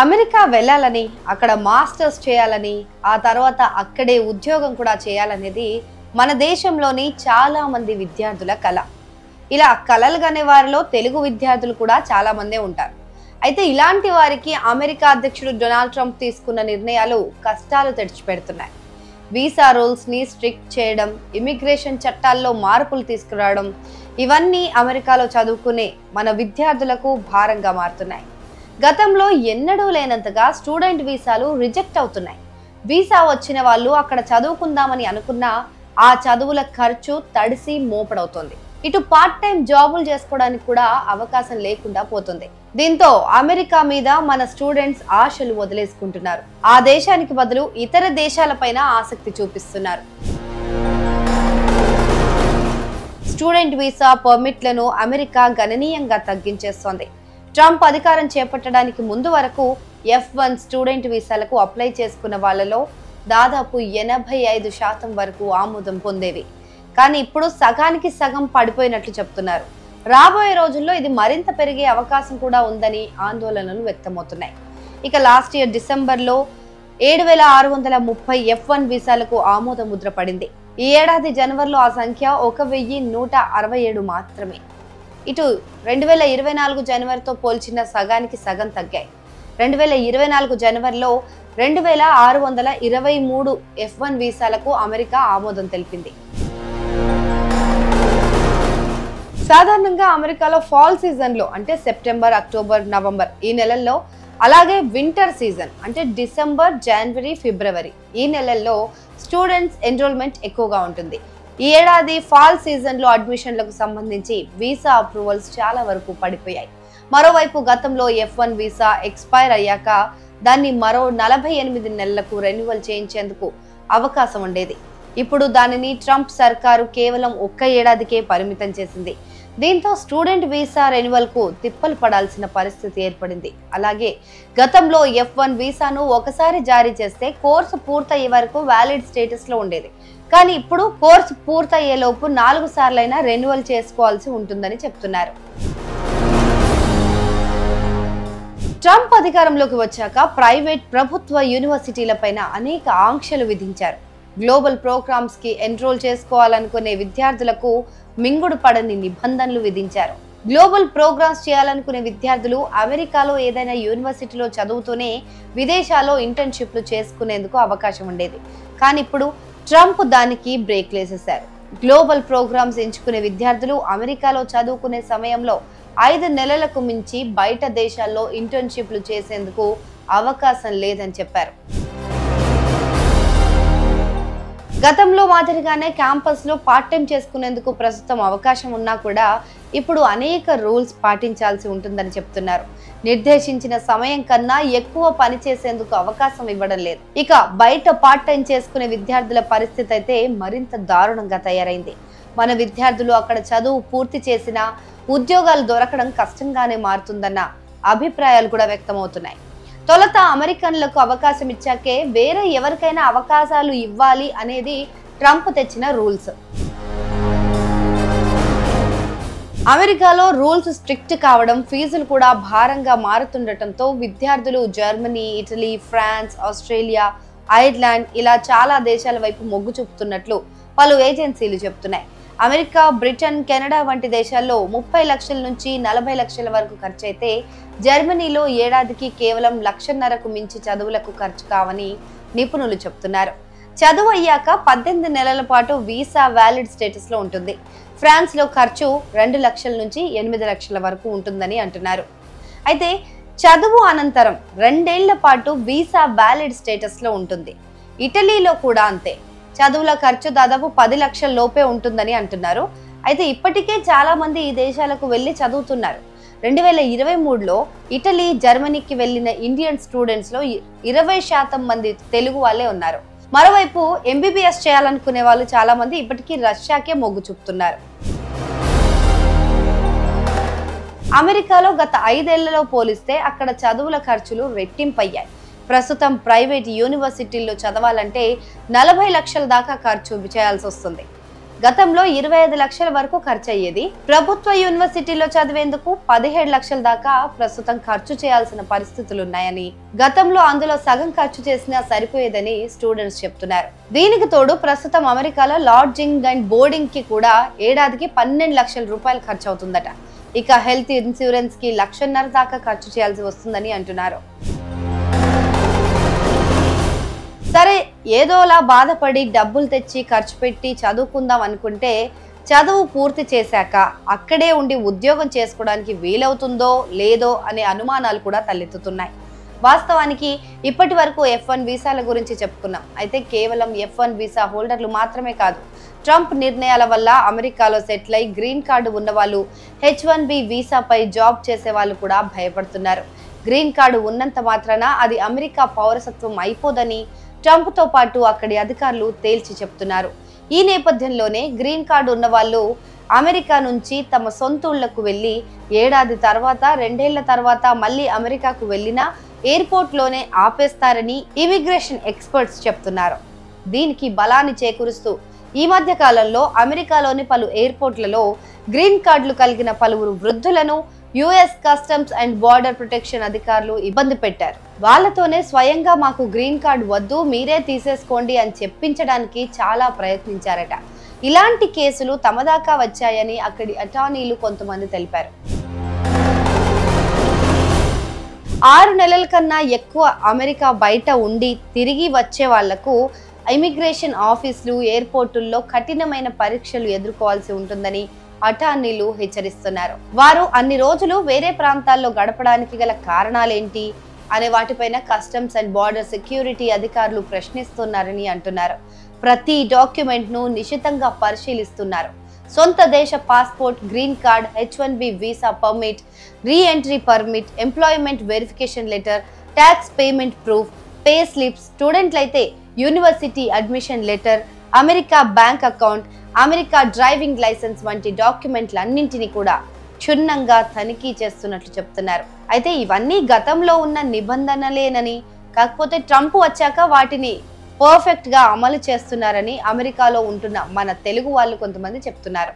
America వెళ్ళాలని, అక్కడ masters చేయాలని, ఆ తర్వాత అక్కడే ఉద్యోగం కూడా చేయాలనేది మన దేశంలోని చాలా మంది విద్యార్థుల కల. ఇలా కలలు కనే వారిలో తెలుగు విద్యార్థులు కూడా చాలా మందే ఉంటారు. అయితే ఇలాంటి వారికి అమెరికా అధ్యక్షుడు డొనాల్డ్ ట్రంప్ తీసుకున్న నిర్ణయాలు కష్టాలు తెచ్చిపెడుతున్నాయి. వీసా రూల్స్ ని స్ట్రిక్ట్ చేయడం, ఇమిగ్రేషన్ చట్టాల్లో మార్పులు తీసుకురావడం, ఇవన్నీ అమెరికాలో చదువుకునే మన విద్యార్థులకు భారంగా మారుతున్నాయి. గతంలో ఎన్నడూ లేనంతగా స్టూడెంట్ వీసాలు రిజెక్ట్ అవుతున్నాయి. వీసా వచ్చిన వాళ్ళు అక్కడ చదువుకుందామని అనుకున్నా ఆ చదువుల ఖర్చు తడిసి మోపడవుతుంది. ఇటు పార్ట్ టైం జాబులు చేసుకోవడానికి కూడా అవకాశం లేకుండా పోతుంది. దీంతో అమెరికా మీద మన స్టూడెంట్స్ ఆశలు వదిలేసుకుంటున్నారు. ఆ దేశానికి బదులు ఇతర దేశాలపైన ఆసక్తి చూపిస్తున్నారు. స్టూడెంట్ వీసా పర్మిట్లను అమెరికా గణనీయంగా తగ్గించేస్తోంది. ట్రంప్ అధికారం చేపట్టడానికి ముందు వరకు F1 స్టూడెంట్ వీసాలకు అప్లై చేసుకున్న వాళ్ళలో దాదాపు 85% వరకు ఆమోదం పొందేవి. కానీ ఇప్పుడు సగానికి సగం పడిపోయినట్లు చెప్తున్నారు. రాబోయే రోజుల్లో ఇది మరింత పెరిగే అవకాశం కూడా ఉందని ఆందోళనలు వ్యక్తమవుతున్నాయి. ఇక లాస్ట్ ఇయర్ డిసెంబర్లో 7630 F1 వీసాలకు ఆమోద ముద్ర పడింది. ఈ ఏడాది జనవరిలో ఆ సంఖ్య 1167 మాత్రమే. ఇటు 2024 జనవరితో పోల్చిన సగానికి సగం తగ్గాయి. 2024 జనవరిలో 2623 F1 వీసాలకు అమెరికా ఆమోదం తెలిపింది. సాధారణంగా అమెరికాలో ఫాల్ సీజన్లో అంటే సెప్టెంబర్, అక్టోబర్, నవంబర్ ఈ నెలల్లో, అలాగే వింటర్ సీజన్ అంటే డిసెంబర్, జనవరి, ఫిబ్రవరి ఈ నెలల్లో స్టూడెంట్స్ ఎన్రోల్మెంట్ ఎక్కువగా ఉంటుంది. ఈ ఏడాది ఫాల్ సీజన్లో అడ్మిషన్లకు సంబంధించి వీసా అప్రూవల్స్ చాలా వరకు పడిపోయాయి. మరోవైపు గతంలో F1 వీసా ఎక్స్పైర్ అయ్యాక దాన్ని మరో 48 నెలలకు రెన్యువల్ చేయించేందుకు అవకాశం ఉండేది. ఇప్పుడు దానిని ట్రంప్ సర్కారు కేవలం 1 ఏడాదికే పరిమితం చేసింది. దీంతో స్టూడెంట్ వీసా రెన్యువల్ కు తిప్పలు పడాల్సిన పరిస్థితి ఏర్పడింది. అలాగే గతంలో F1 వీసాను ఒకసారి జారీ చేస్తే కోర్సు పూర్తయ్యే వరకు వ్యాలిడ్ స్టేటస్ లో ఉండేది. కానీ ఇప్పుడు కోర్సు పూర్తయ్యేలోపు 4 సార్లైనా రెన్యువల్ చేసుకోవాల్సి ఉంటుందని చెప్తున్నారు. ట్రంప్ అధికారంలోకి వచ్చాక ప్రైవేట్, ప్రభుత్వ యూనివర్సిటీలపైన అనేక ఆంక్షలు విధించారు. గ్లోబల్ ప్రోగ్రామ్స్ కి ఎన్రోల్ చేసుకోవాలనుకునే విద్యార్థులకు మింగుడు పడని నిబంధనలు విధించారు. గ్లోబల్ ప్రోగ్రామ్స్ చేయాలనుకునే విద్యార్థులు అమెరికాలో ఏదైనా యూనివర్సిటీలో చదువుతూనే విదేశాల్లో ఇంటర్న్షిప్లు చేసుకునేందుకు అవకాశం ఉండేది. కానీ ఇప్పుడు ట్రంప్ దానికి బ్రేక్ వేసేశారు. గ్లోబల్ ప్రోగ్రామ్స్ ఎంచుకునే విద్యార్థులు అమెరికాలో చదువుకునే సమయంలో 5 నెలలకు మించి బయట దేశాల్లో ఇంటర్న్షిప్లు చేసేందుకు అవకాశం లేదని చెప్పారు. గతంలో మాదిరిగానే క్యాంపస్ లో పార్ట్ టైం చేసుకునేందుకు ప్రస్తుతం అవకాశం ఉన్నా కూడా ఇప్పుడు అనేక రూల్స్ పాటించాల్సి ఉంటుందని చెప్తున్నారు. నిర్దేశించిన సమయం కన్నా ఎక్కువ పని చేసేందుకు అవకాశం ఇవ్వడం లేదు. ఇక బయట పార్ట్ టైం చేసుకునే విద్యార్థుల పరిస్థితి అయితే మరింత దారుణంగా తయారైంది. మన విద్యార్థులు అక్కడ చదువు పూర్తి చేసినా ఉద్యోగాలు దొరకడం కష్టంగానే మారుతుందన్న అభిప్రాయాలు కూడా వ్యక్తమవుతున్నాయి. తొలుత అమెరికన్లకు అవకాశం ఇచ్చాకే వేరే ఎవరికైనా అవకాశాలు ఇవ్వాలి అనేది ట్రంప్ తెచ్చిన రూల్స్. అమెరికాలో రూల్స్ స్ట్రిక్ట్ కావడం, ఫీజులు కూడా భారంగా మారుతుండటంతో విద్యార్థులు Germany, Italy, France, Australia, Ireland ఇలా చాలా దేశాల వైపు మొగ్గు చూపుతున్నట్లు పలు ఏజెన్సీలు చెప్తున్నాయి. అమెరికా, బ్రిటన్, కెనడా వంటి దేశాల్లో 30 లక్షల నుంచి 40 లక్షల వరకు ఖర్చు అయితే జర్మనీలో ఏడాదికి కేవలం 1,50,000కు మించి చదువులకు ఖర్చు కావని నిపుణులు చెప్తున్నారు. చదువు అయ్యాక 18 నెలల పాటు వీసా వ్యాలిడ్ స్టేటస్ లో ఉంటుంది. ఫ్రాన్స్ లో ఖర్చు 2 లక్షల నుంచి 8 లక్షల వరకు ఉంటుందని అంటున్నారు. అయితే చదువు అనంతరం 2 ఏళ్ల పాటు వీసా వ్యాలిడ్ స్టేటస్ లో ఉంటుంది. ఇటలీలో కూడా అంతే. చదువుల ఖర్చు దాదాపు 10 లక్షల లోపే ఉంటుందని అంటున్నారు. అయితే ఇప్పటికే చాలా మంది ఈ దేశాలకు వెళ్లి చదువుతున్నారు. 2023లో ఇటలీ, జర్మనీకి వెళ్లిన ఇండియన్ స్టూడెంట్స్ లో 20% మంది తెలుగు వాళ్ళే ఉన్నారు. మరోవైపు MBBS చేయాలనుకునే వాళ్ళు చాలా మంది ఇప్పటికీ రష్యాకే మొగ్గు చూపుతున్నారు. అమెరికాలో గత 5 ఏళ్లలో పోలిస్తే అక్కడ చదువుల ఖర్చులు రెట్టింపయ్యాయి. ప్రస్తుతం ప్రైవేట్ యూనివర్సిటీల్లో చదవాలంటే 40 లక్షల దాకా ఖర్చు చేయాల్సి వస్తుంది. గతంలో 25 లక్షల వరకు ఖర్చు అయ్యేది. ప్రభుత్వ యూనివర్సిటీలో చదివేందుకు 17 లక్షల దాకా ప్రస్తుతం ఖర్చు చేయాల్సిన పరిస్థితులున్నాయని, గతంలో అందులో సగం ఖర్చు చేసినా సరిపోయేదని స్టూడెంట్స్ చెప్తున్నారు. దీనికి తోడు ప్రస్తుతం అమెరికాలో లాడ్జింగ్ అండ్ బోర్డింగ్ కి కూడా ఏడాదికి 12 లక్షల రూపాయలు ఖర్చు అవుతుందట. ఇక హెల్త్ ఇన్సూరెన్స్ కి 1.5 లక్షల దాకా ఖర్చు చేయాల్సి వస్తుందని అంటున్నారు. సరే, ఏదోలా బాధపడి డబ్బులు తెచ్చి ఖర్చు పెట్టి చదువుకుందాం అనుకుంటే చదువు పూర్తి చేశాక అక్కడే ఉండి ఉద్యోగం చేసుకోవడానికి వీలవుతుందో లేదో అనే అనుమానాలు కూడా తలెత్తుతున్నాయి. వాస్తవానికి ఇప్పటి వరకు F1 వీసాల గురించి చెప్పుకున్నాం. అయితే కేవలం F1 వీసా హోల్డర్లు మాత్రమే కాదు, ట్రంప్ నిర్ణయాల వల్ల అమెరికాలో సెటిల్ అయి గ్రీన్ కార్డు ఉన్నవాళ్ళు, H1B వీసాపై జాబ్ చేసే వాళ్ళు కూడా భయపడుతున్నారు. గ్రీన్ కార్డు ఉన్నంత మాత్రాన అది అమెరికా పౌరసత్వం అయిపోదని ట్రంప్తో పాటు అక్కడి అధికారులు తేల్చి చెప్తున్నారు. ఈ నేపథ్యంలోనే గ్రీన్ కార్డు ఉన్న వాళ్ళు అమెరికా నుంచి తమ సొంత ఊళ్లకు వెళ్ళి ఏడాది తర్వాత 2 ఏళ్ల తర్వాత మళ్ళీ అమెరికాకు వెళ్ళినా ఎయిర్పోర్ట్లోనే ఆపేస్తారని ఇమిగ్రేషన్ ఎక్స్పర్ట్స్ చెప్తున్నారు. దీనికి బలాన్ని చేకూరుస్తూ ఈ మధ్య కాలంలో అమెరికాలోని పలు ఎయిర్పోర్ట్లలో గ్రీన్ కార్డులు కలిగిన పలువురు వృద్ధులను US customs and border protection అధికారులు ఇబ్బంది పెట్టారు. వాళ్ళతోనే స్వయంగా మాకు గ్రీన్ కార్డు వద్దు, మీరే తీసేసుకోండి అని చెప్పించడానికి చాలా ప్రయత్నించారట. ఇలాంటి కేసులు తమ దాకా వచ్చాయని అక్కడి అటార్నీలు కొంతమంది తెలిపారు. 6 నెలల కన్నా ఎక్కువ అమెరికా బయట ఉండి తిరిగి వచ్చే వాళ్లకు ఇమిగ్రేషన్ ఆఫీసులు, ఎయిర్పోర్టుల్లో కఠినమైన పరీక్షలు ఎదుర్కోవాల్సి ఉంటుందని అటార్నీలు హెచ్చరిస్తున్నారు. వారు అన్ని రోజులు వేరే ప్రాంతాల్లో గడపడానికి గల కారణాలేంటి అనే వాటిపైన కస్టమ్స్ అండ్ బార్డర్ సెక్యూరిటీ అధికారులు ప్రశ్నిస్తున్నారని అంటున్నారు. ప్రతి డాక్యుమెంట్ ను నిశితంగా పరిశీలిస్తున్నారు. సొంత దేశ passport, green card, H1B visa permit, re entry permit, employment verification letter, tax payment proof, pay slips, స్టూడెంట్లయితే university admission letter, America bank account, America driving license వంటి డాక్యుమెంట్లన్నింటినీ కూడా క్షుణ్ణంగా తనిఖీ చేస్తున్నట్లు చెప్తున్నారు. అయితే ఇవన్నీ గతంలో ఉన్న నిబంధనలేనని, కాకపోతే ట్రంప్ వచ్చాక వాటిని పర్ఫెక్ట్ గా అమలు చేస్తున్నారని అమెరికాలో ఉంటున్న మన తెలుగు వాళ్ళు కొంతమంది చెప్తున్నారు.